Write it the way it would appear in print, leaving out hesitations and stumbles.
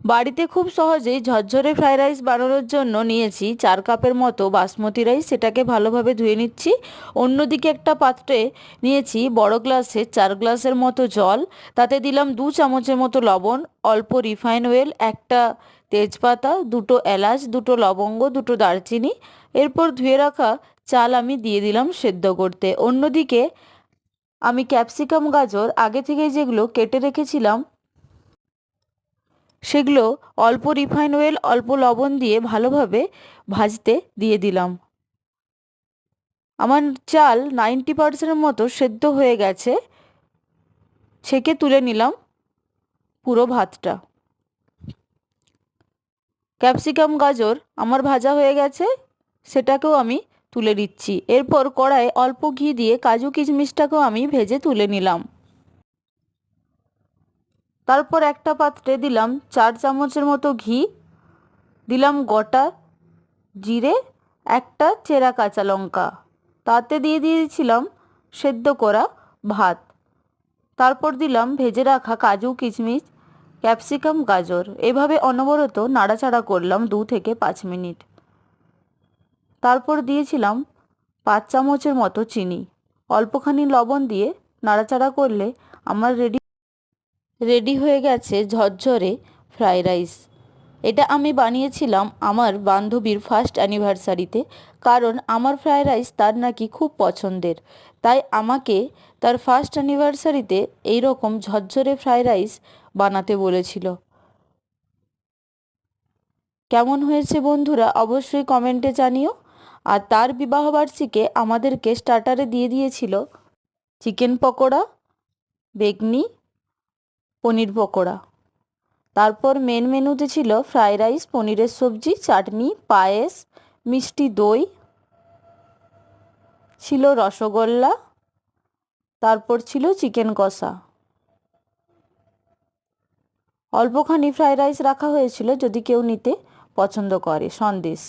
বাড়িতে খুব সহজেই ঝরঝরে ফ্রাইড রাইস বানানোর জন্য নিয়েছি 4 কাপের মতো বাসমতি রাইস। সেটাকে ভালোভাবে ধুয়ে নিচ্ছি। অন্যদিকে একটা পাত্রে নিয়েছি বড় গ্লাসে 4 গ্লাসের মতো জল। তাতে দিলাম 2 চামচের মতো লবণ, অল্প রিফাইন অয়েল, একটা তেজপাতা, 2টো এলাচ, 2টো লবঙ্গ, 2টো দারচিনি। এরপর ধুয়ে রাখা চাল আমি দিয়ে দিলাম সেদ্ধ করতে। অন্যদিকে আমি ক্যাপসিকাম গাজর আগে থেকে যেগুলো কেটে রেখেছিলাম সেগুলো অল্প রিফাইন অয়েল, অল্প লবণ দিয়ে ভালোভাবে ভাজতে দিয়ে দিলাম। আমার চাল 90% মতো সেদ্ধ হয়ে গেছে। ছেঁকে তুলে নিলাম পুরো ভাতটা। ক্যাপসিকাম গাজর আমার ভাজা হয়ে গেছে, সেটাকেও আমি তুলে নিচ্ছি। এরপর কড়াইয়ে অল্প ঘি দিয়ে কাজু কিশমিশটাকেও আমি ভেজে তুলে নিলাম। তারপর একটা পাত্রে দিলাম 4 চামচের মতো ঘি, দিলাম গোটা জিরে, একটা চেরা কাঁচা লঙ্কা, তাতে দিয়ে দিয়েছিলাম সেদ্ধ করা ভাত। তারপর দিলাম ভেজে রাখা কাজু কিশমিশ, ক্যাপসিকাম গাজর। এভাবে অনবরত নাড়াচাড়া করলাম 2 থেকে 5 মিনিট। তারপর দিয়েছিলাম 5 চামচের মতো চিনি, অল্পখানি লবণ দিয়ে নাড়াচাড়া করলে আমার রেডি হয়ে গেছে ঝরঝরে ফ্রাইড রাইস। এটা আমি বানিয়েছিলাম আমার বান্ধবীর ফার্স্ট অ্যানিভার্সারিতে, কারণ আমার ফ্রাইড রাইস তার নাকি খুব পছন্দের। তাই আমাকে তার ফার্স্ট অ্যানিভার্সারিতে এইরকম ঝরঝরে ফ্রাইড রাইস বানাতে বলেছিল। কেমন হয়েছে বন্ধুরা অবশ্যই কমেন্টে জানিও। আর তার বিবাহবার্ষিকীতে আমাদেরকে স্টার্টারে দিয়ে দিয়েছিল চিকেন পকোড়া, বেগনি, পনির পকোড়া। তারপর মেন মেনুতে ছিল ফ্রাইড রাইস, পনিরের সবজি, চাটনি, পায়েস, মিষ্টি দই, ছিল রসগোল্লা, তারপর ছিল চিকেন কষা। অল্পখানি ফ্রাইড রাইস রাখা হয়েছিল যদি কেউ নিতে পছন্দ করে, সন্দেশ।